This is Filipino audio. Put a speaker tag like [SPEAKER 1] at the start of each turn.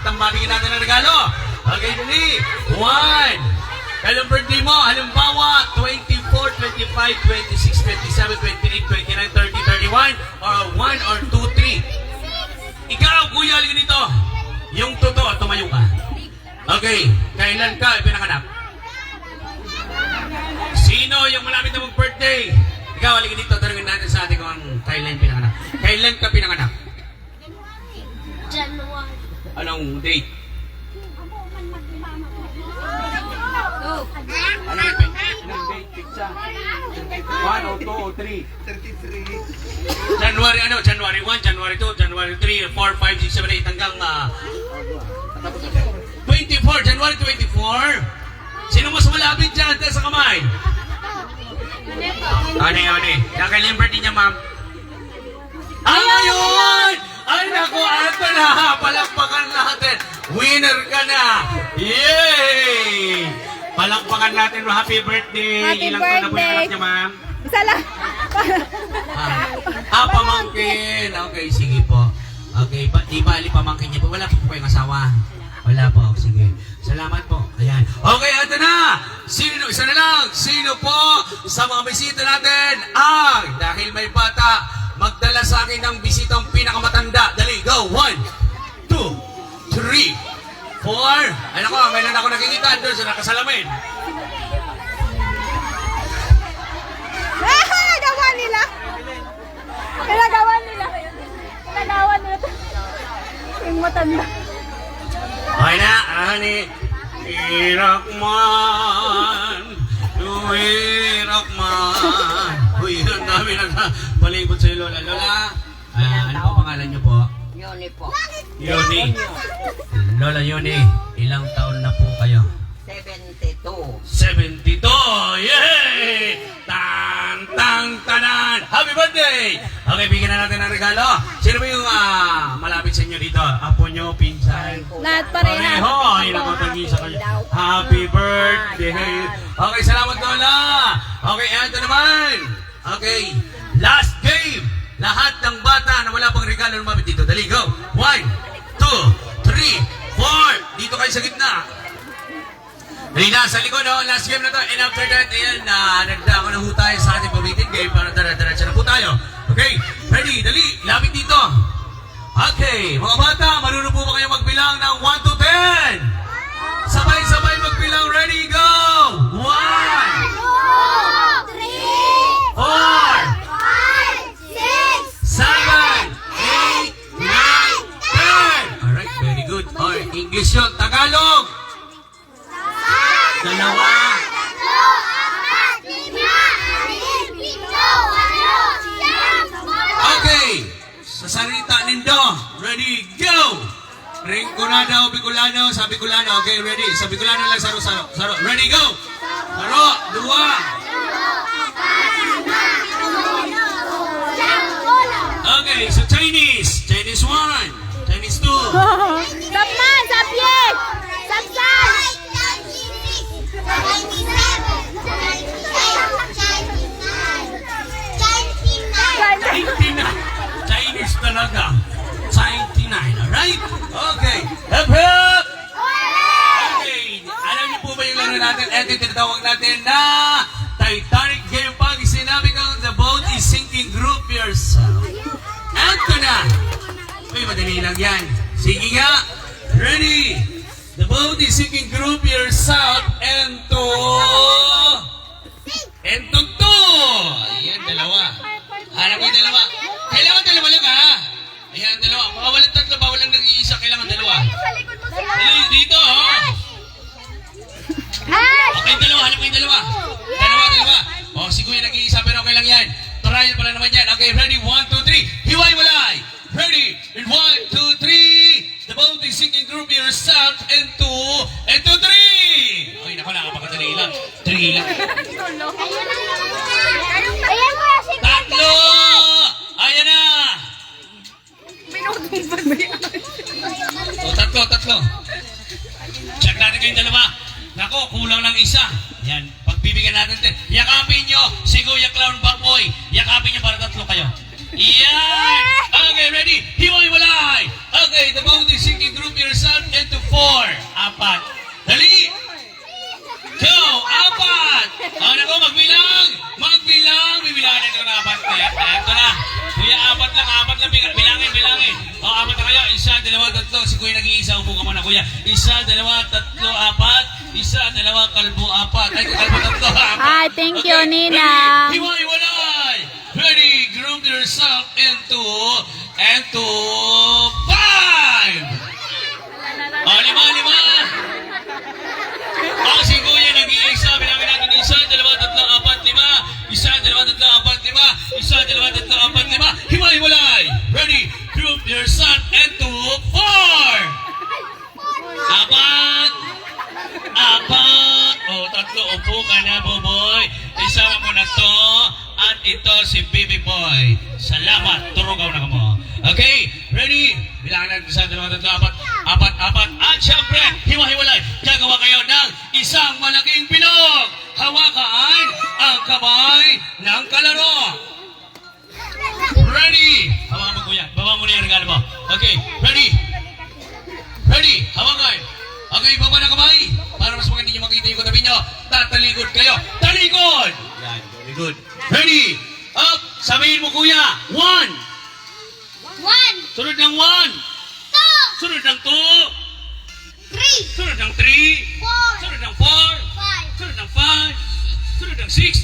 [SPEAKER 1] tambalikin natin ang regalo. Okay, dali. 1. Kailang birthday mo? Halimbawa, 24, 25, 26, 27, 28, 29, 30, 31, or 1 or 2, 3. Ikaw, kuya, halika dito. Yung totoo, tumayo ka. Okay, kailan ka pinanganak? Sino yung malapit na mag-birthday? Ikaw, halika dito. Tanungin natin sa atin kung kailan pinanganak. Kailan ka pinanganak?
[SPEAKER 2] January.
[SPEAKER 1] Anong date? Anong date? Pizza? 1 o 2 o 3? 33. January ano? January 1, January 2, January 3, 4, 5, 6, 7, 8 hanggang 24, January 24. Sino mas malapit dyan sa kamay? Ano yun eh? Kailan yung birthday niya, ma'am? Ayun! Ay, naku, ato na! Palakpakan natin! Winner ka na! Yay! Palakpakan natin mo. Happy birthday!
[SPEAKER 3] Happy
[SPEAKER 1] Ilang taon na po yung
[SPEAKER 3] birthday.
[SPEAKER 1] anak niya, ma'am?
[SPEAKER 3] Isa lang.
[SPEAKER 1] Pamangkin! Okay, sige po. Okay, di bali pamangkin niya po. Wala po kayong asawa. Wala po. Sige. Salamat po. Ayan. Okay, ito na! Sino, isa na lang! Sino po sa mga bisita natin ang, dahil may bata, magdala sa akin ng bisitang pinakamatanda. Dali, go! 1, 2, 3, 4. Ay nako, mayroon ako nakikita doon sa nakasalamin.
[SPEAKER 3] Gawa nila. Pinagawa nila. Pinagawa nila. Yung matanda.
[SPEAKER 1] Okay na, ani. Irak man. Irak man. Uy, ang dami nagpalibot sa Lola. Lola, ano po pangalan niyo po?
[SPEAKER 2] Yoni po.
[SPEAKER 1] Yoni. Lola Yoni, ilang taon na po kayo?
[SPEAKER 2] 72.
[SPEAKER 1] 72! Yay! Tang-tang-tanan! Happy birthday! Okay, bigyan na natin ng regalo. Sino ba yung malapit sa inyo dito? Apo nyo, pinsan?
[SPEAKER 3] Lahat pareha.
[SPEAKER 1] Pareho! Ay, nakapagin sa kayo. Happy birthday! Okay, salamat Lola! Okay, ito naman! Okay, last game! Lahat ng bata na wala pang regalo lumapit dito. Dali, go! 1, 2, 3, 4! Dito kayo sa gitna. Dali na, sa likod, oh. Last game na to. And after that, ayan, nagdako na ho tayo sa ating pabitin game para tara-tara na po tayo. Okay, ready, dali, lapit dito. Okay, mga bata, marunong po ba kayo magbilang ng 1 to 10? Sabay-sabay magbilang, ready, go! 1, 4, 7, 8, 9, 10. Alright, very good. Alright, English yun. Tagalog. Dalawa. Okay. Sa salita nindo. Ready, go! Ringconada o Bicolano sa Bicolano. Okay, ready. Sa Bicolano lang, saro. Ready, go! Saro, 2. Okay, so Chinese. Chinese 1. Chinese 2.
[SPEAKER 3] Sapman, sapye. Sapsan.
[SPEAKER 1] Chinese talaga. 99, alright? Okay. Hep hep! Okay. Alam niyo po ba yung laro natin? Ito yung tinatawag natin na Titanic game. Pag sinabi kang the boat is sinking, group yourself. Ito na. Uy, madali lang yan. Sige nga. Ready? The boat is sinking, group yourself into... Into 2. Ayan, dalawa. Hanap ko yung dalawa. Kailangan dalawa lang ha. Ayan, dalawa. Makawalan tatlo, bawalan nag-iisa. Kailangan dalawa. Dali, dito ha. Okay, dalawa. Hanap ko yung dalawa. Dalawa. O, si Kuya nag-iisa pero okay lang yan. Trial pala naman yan. Okay, ready? 1, 2, 3. Hiway-walay. Ready? In 1, 2, 3. The boat is sinking, group yourself into 3. Ay, naku, nakapagkadali lang. 3 lang.
[SPEAKER 3] Ayan ko si
[SPEAKER 1] Tatlo! Ayan na! O, tatlo. Check natin kayong dalawa. Nako, kulang lang isa. Yan, pagbibigyan natin din. Yakapin nyo si Kuya Clown Backboy. Yakapin nyo para tatlo kayo. Yan! Okay, ready? Hiway-walay! Okay, the boat is sige, group yourself into 4. Apat. Dali! Go! Apat! Ano ko, magbilang! Magbilang! Bibilangin ito na apat. Ito na. Kuya, apat lang. Bilangin. O, apat na kayo. Isa, dalawa, tatlo. Si Kuya nag-iisa. Upo ka muna, Kuya. Isa, dalawa, tatlo, apat. Isa, dalawa, kalbo, apat. Ay, kalbo, tatlo, apat.
[SPEAKER 3] Ay, thank you,
[SPEAKER 1] Okay,
[SPEAKER 3] Ninang.
[SPEAKER 1] ready? Hiwalay! Ready? Group yourself into 5! O, lima. Si Kuya nag-iisa, bilangin natin isa, dalawa, tatlo, apat, lima. Isa, dalawa, tatlo, apat, lima. Isa, dalawa, tatlo, apat, lima. Hiwalay! Ready? Group yourself into 4! Apat! O, tatlo, upo ka na, Boboy. Isama mo na to. At ito si Baby Boy. Salamat, turugaw na ka mo. Okay, ready? Bilangan natin isa, dalawa, tatlo, apat. At syempre, hiwa-hiwalay. Gagawa kayo ng isang malaking bilog. Hawakan ang kamay ng kalaro. Ready? Hawakan mo, Kuya. Baba mo na yung regalo mo. Okay, ready? Hawakan. Okay, baba na kamay. Para mas maganda nyo makita yung katabi nyo. Tatalikod kayo. Talikod! Yan, very good. Ready? Up! Sabihin mo, Kuya. 1.
[SPEAKER 3] 1,
[SPEAKER 1] Sunod ng 1.
[SPEAKER 3] 2,
[SPEAKER 1] Sunod ng 2.
[SPEAKER 3] 3,
[SPEAKER 1] Sunod ng 3.
[SPEAKER 3] 4,
[SPEAKER 1] Sunod ng 4.
[SPEAKER 3] 5,
[SPEAKER 1] Sunod ng 5. Sunod ng 6.